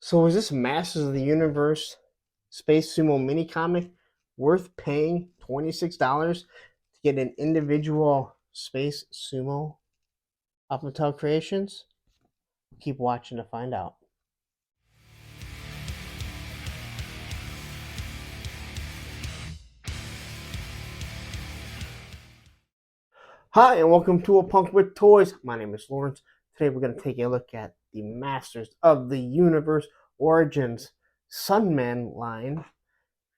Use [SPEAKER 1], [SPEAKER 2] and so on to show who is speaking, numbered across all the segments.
[SPEAKER 1] So is this Masters of the Universe Space Sumo mini comic worth paying $26 to get an individual Space Sumo off Mattel Creations? Keep watching to find out. Hi, and welcome to A Punk with Toys. My name is Lawrence. Today we're going to take a look at the Masters of the Universe Origins Sunman line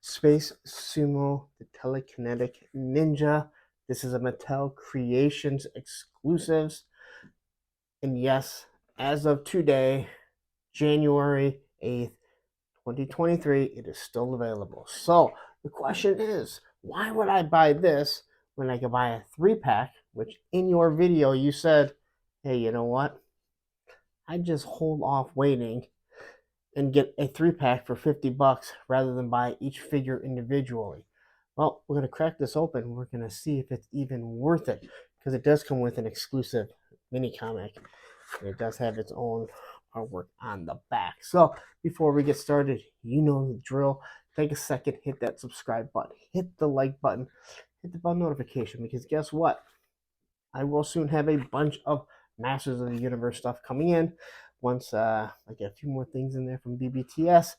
[SPEAKER 1] Space Sumo, the Telekinetic Ninja. This is a Mattel Creations exclusives. And yes, as of today, January 8th, 2023, it is still available. So the question is, why would I buy this when I could buy a 3-pack, which in your video you said, hey, you know what? I'd just hold off waiting and get a 3-pack for $50 rather than buy each figure individually. Well, we're going to crack this open. We're going to see if it's even worth it, because it does come with an exclusive mini comic. And it does have its own artwork on the back. So before we get started, you know the drill. Take a second, hit that subscribe button, hit the like button, hit the bell notification, because guess what? I will soon have a bunch of Masters of the Universe stuff coming in. Once I get a few more things in there from BBTS,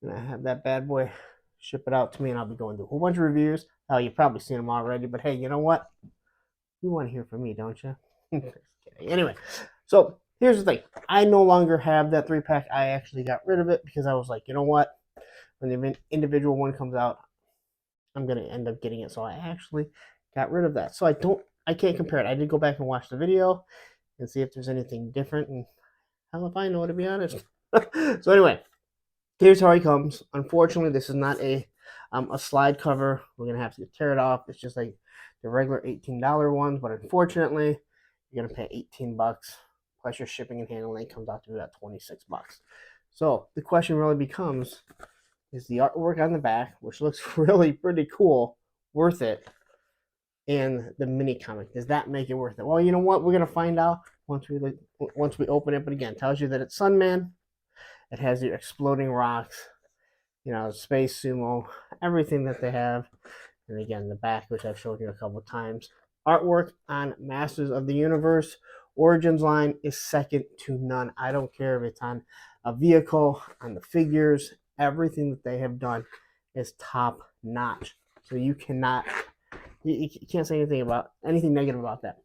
[SPEAKER 1] and I have that bad boy ship it out to me, and I'll be going through a whole bunch of reviews. Oh, you've probably seen them already, but hey, you know what? You want to hear from me, don't you? Anyway, so here's the thing. I no longer have that 3-pack. I actually got rid of it because I was like, you know what? When the individual one comes out, I'm going to end up getting it. So I actually got rid of that. So I can't compare it. I did go back and watch the video and see if there's anything different. And hell if I know, to be honest. So anyway, here's how he comes. Unfortunately, this is not a slide cover. We're going to have to tear it off. It's just like the regular $18 ones. But unfortunately, you're going to pay $18 plus your shipping and handling comes out to be about $26. So the question really becomes, is the artwork on the back, which looks really pretty cool, worth it? And the mini comic, does that make it worth it? Well, you know what? We're going to find out once we open it. But again, it tells you that it's Sunman. It has your exploding rocks, you know, Space Sumo, everything that they have. And again, the back, which I've showed you a couple of times. Artwork on Masters of the Universe Origins line is second to none. I don't care if it's on a vehicle, on the figures, everything that they have done is top notch. So you can't say anything negative about that.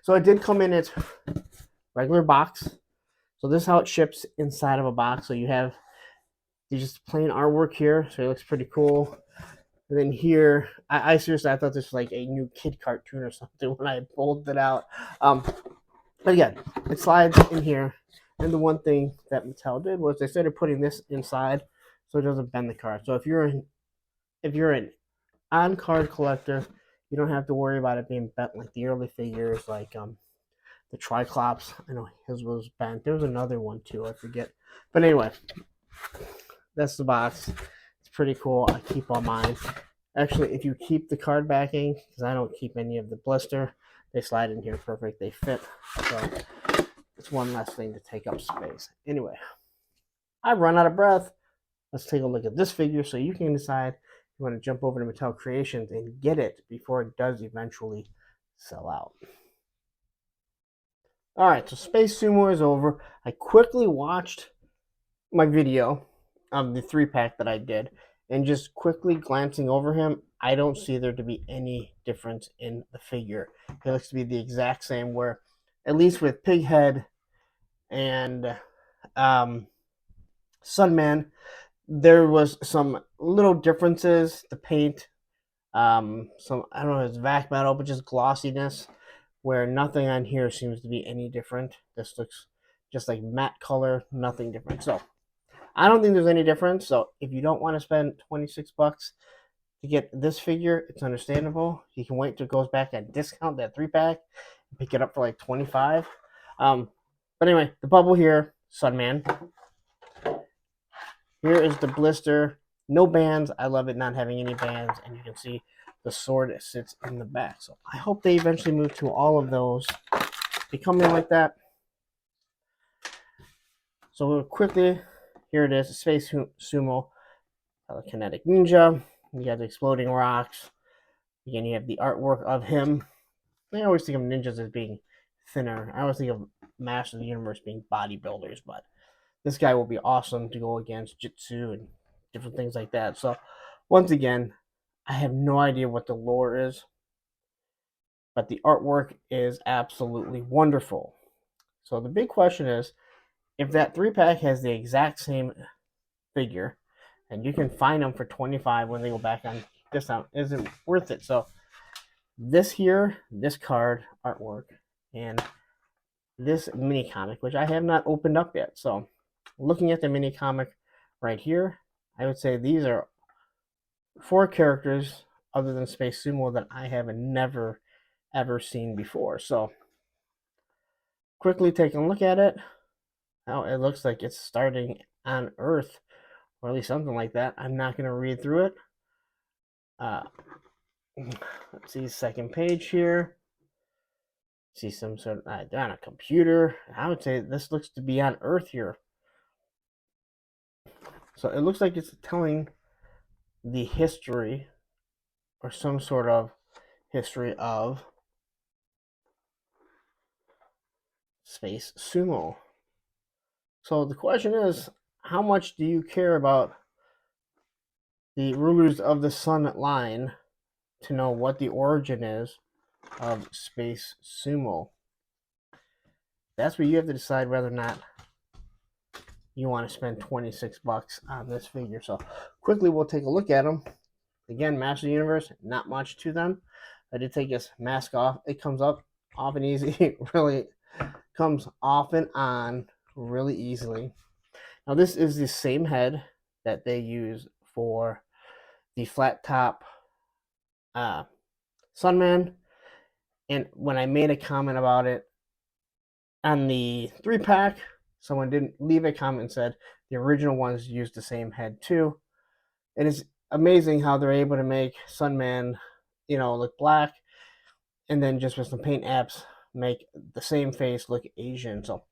[SPEAKER 1] So it did come in its regular box. So this is how it ships inside of a box. So you have just plain artwork here. So it looks pretty cool. And then here, I seriously, I thought this was like a new kid cartoon or something when I pulled it out. But again, it slides in here. And the one thing that Mattel did was they started putting this inside so it doesn't bend the card. So if you're an on-card collector, you don't have to worry about it being bent like the early figures, like the Triclops. I know his was bent. There was another one too, I forget. But anyway, that's the box. It's pretty cool. I keep all mine. Actually, if you keep the card backing, because I don't keep any of the blister, they slide in here perfect. They fit. So it's one less thing to take up space. Anyway, I've run out of breath. Let's take a look at this figure so you can decide if you want to jump over to Mattel Creations and get it before it does eventually sell out. All right, so Space Sumo is over. I quickly watched my video of the 3-pack that I did, and just quickly glancing over him, I don't see there to be any difference in the figure. It looks to be the exact same, where at least with Pighead and Sunman, there was some little differences. The paint, some, I don't know if it's vac metal, but just glossiness, where nothing on here seems to be any different. This looks just like matte color, nothing different. So I don't think there's any difference. So if you don't want to spend $26 to get this figure, it's understandable. You can wait till it goes back at discount, that 3-pack, and pick it up for like $25. But anyway, the bubble here, Sunman. Here is the blister. No bands. I love it not having any bands. And you can see the sword sits in the back. So I hope they eventually move to all of those. They come in like that. So quickly, here it is, Space Sumo, Kinetic Ninja. You got the exploding rocks. Again, you have the artwork of him. I always think of ninjas as being thinner. I always think of Masters of the Universe being bodybuilders, but this guy will be awesome to go against Jitsu and different things like that. So, once again, I have no idea what the lore is, but the artwork is absolutely wonderful. So, the big question is if that 3-pack has the exact same figure and you can find them for 25 when they go back on discount, is it worth it? So, this here, this card artwork, and this mini comic, which I have not opened up yet. So, looking at the mini comic right here, I would say these are 4 characters other than Space Sumo that I have never ever seen before. So, quickly taking a look at it. Now it looks like it's starting on Earth, or at least something like that. I'm not going to read through it. Let's see, second page here. See some sort of they're on a computer. I would say this looks to be on Earth here. So it looks like it's telling the history or some sort of history of Space Sumo. So the question is, how much do you care about the rulers of the Sun line to know what the origin is of Space Sumo? That's where you have to decide whether or not you want to spend 26 bucks on this figure. So quickly we'll take a look at them. Again, Master of the Universe, not much to them. I did take his mask off. It comes up off and easy. Really comes off and on really easily. Now this is the same head that they use for the flat top Sunman. And when I made a comment about it on the 3-pack, someone didn't leave a comment and said the original ones used the same head too. It is amazing how they're able to make Sunman, look black, and then just with some paint apps make the same face look Asian. So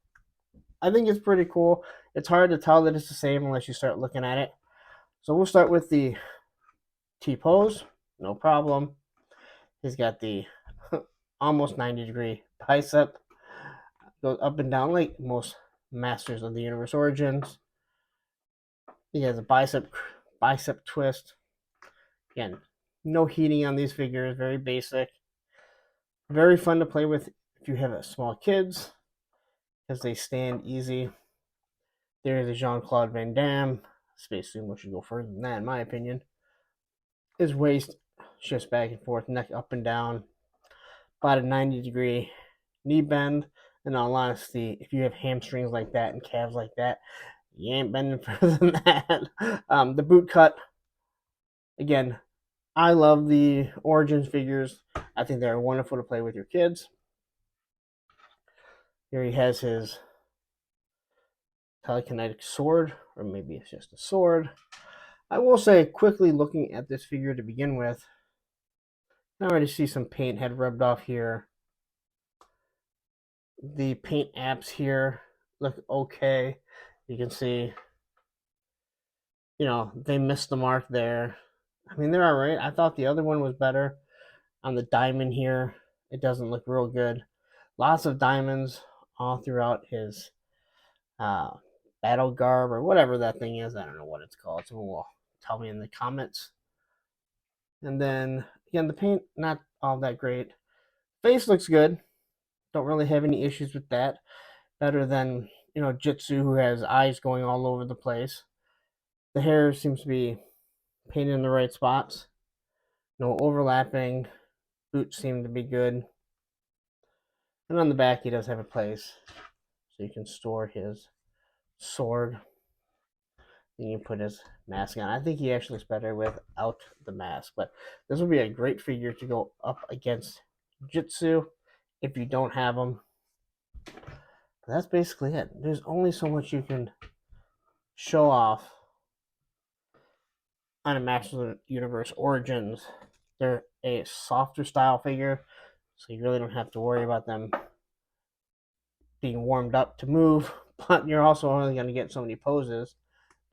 [SPEAKER 1] I think it's pretty cool. It's hard to tell that it's the same unless you start looking at it. So we'll start with the T-pose, no problem. He's got the almost 90-degree bicep, goes up and down like most Masters of the Universe Origins. He has a bicep twist. Again, no heating on these figures, very basic. Very fun to play with if you have small kids, because they stand easy. There's a Jean-Claude Van Damme. Space Sumo should go further than that, in my opinion. His waist shifts back and forth, neck up and down. About a 90-degree knee bend. In all honesty, if you have hamstrings like that and calves like that, you ain't bending further than that. The boot cut, again, I love the Origins figures. I think they're wonderful to play with your kids. Here he has his telekinetic sword, or maybe it's just a sword. I will say, quickly looking at this figure to begin with, I already see some paint had rubbed off here. The paint apps here look okay. You can see, they missed the mark there. I mean, they're alright. I thought the other one was better. On the diamond here, it doesn't look real good. Lots of diamonds all throughout his battle garb, or whatever that thing is. I don't know what it's called. Someone will tell me in the comments. And then, again, the paint, not all that great. Face looks good. Don't really have any issues with that. Better than, Jitsu, who has eyes going all over the place. The hair seems to be painted in the right spots. No overlapping. Boots seem to be good. And on the back, he does have a place so you can store his sword. And you can put his mask on. I think he actually looks better without the mask. But this would be a great figure to go up against Jitsu if you don't have him. But that's basically it. There's only so much you can show off on a Masters of the Universe Origins. They're a softer style figure, so you really don't have to worry about them being warmed up to move, but you're also only going to get so many poses.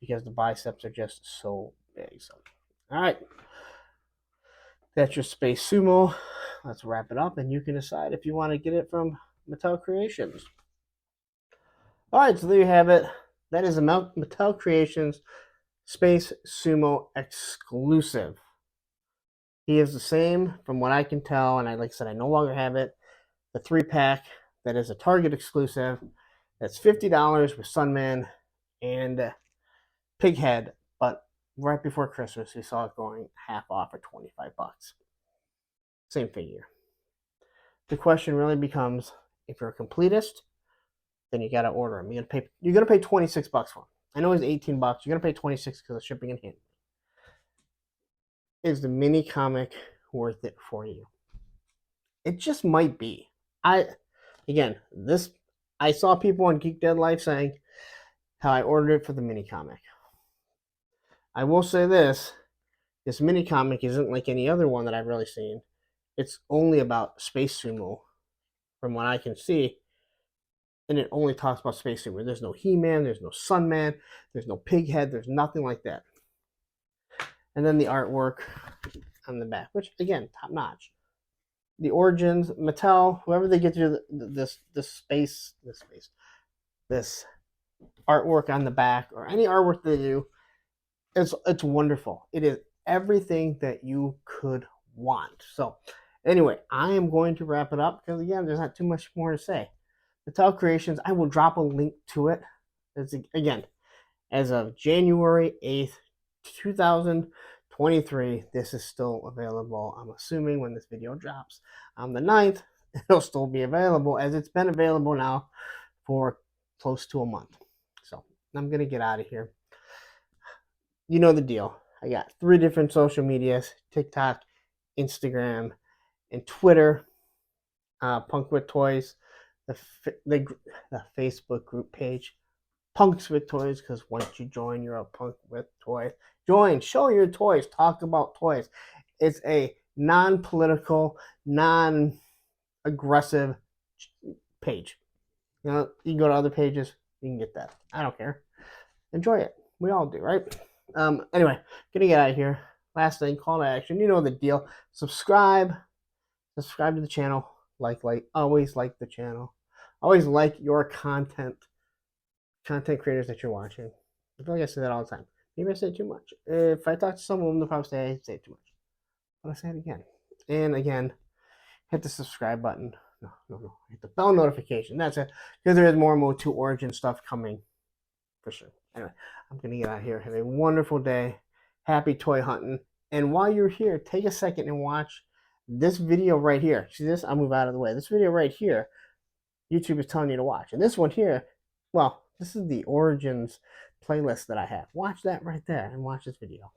[SPEAKER 1] because the biceps are just so big. So, all right, that's your Space Sumo. Let's wrap it up, and you can decide if you want to get it from Mattel Creations. All right, so there you have it. That is a Mattel Creations Space Sumo exclusive. He is the same from what I can tell, and like I said, I no longer have it. The 3-pack that is a Target exclusive. That's $50 with Sunman and Pighead, but right before Christmas, we saw it going half off for 25 bucks. Same figure. The question really becomes, if you're a completist, then you got to order them. You're gonna pay 26 bucks for them. I know it's 18 bucks. You're gonna pay 26 because of shipping and handling. Is the mini comic worth it for you? It just might be. I saw people on Geek Dead Life saying how I ordered it for the mini comic. I will say this mini comic isn't like any other one that I've really seen. It's only about Space Sumo, from what I can see, and it only talks about Space Sumo. There's no He-Man, there's no Sunman, there's no Pighead, there's nothing like that. And then the artwork on the back, which again, top notch. The origins, Mattel, whoever they get to this artwork on the back or any artwork they do, it's wonderful. It is everything that you could want. So anyway, I am going to wrap it up because again, there's not too much more to say. Mattel Creations, I will drop a link to it. It's, again, as of January 8th, 2023, this is still available. I'm assuming when this video drops on the 9th, it'll still be available, as it's been available now for close to a month. So I'm going to get out of here. You know the deal. I got 3 different social medias: TikTok, Instagram, and Twitter. Punk with Toys, the Facebook group page, Punks with Toys, because once you join, you're a punk with toys. Join, show your toys, talk about toys. It's a non-political, non-aggressive page. You know, you can go to other pages, you can get that. I don't care. Enjoy it. We all do, right? Anyway, gonna get out of here. Last thing, call to action. You know the deal. Subscribe to the channel. Always like the channel. Always like your content creators that you're watching. I feel like I say that all the time. Maybe I say it too much. If I talk to some of them, they'll probably say I say it too much. But I say it again. And again, hit the subscribe button. No. Hit the bell notification. That's it. Because there is more and more 2 Origin stuff coming. For sure. Anyway, I'm going to get out of here. Have a wonderful day. Happy toy hunting. And while you're here, take a second and watch this video right here. See this? I'll move out of the way. This video right here, YouTube is telling you to watch. And this one here, well, this is the Origins playlist that I have. Watch that right there and watch this video.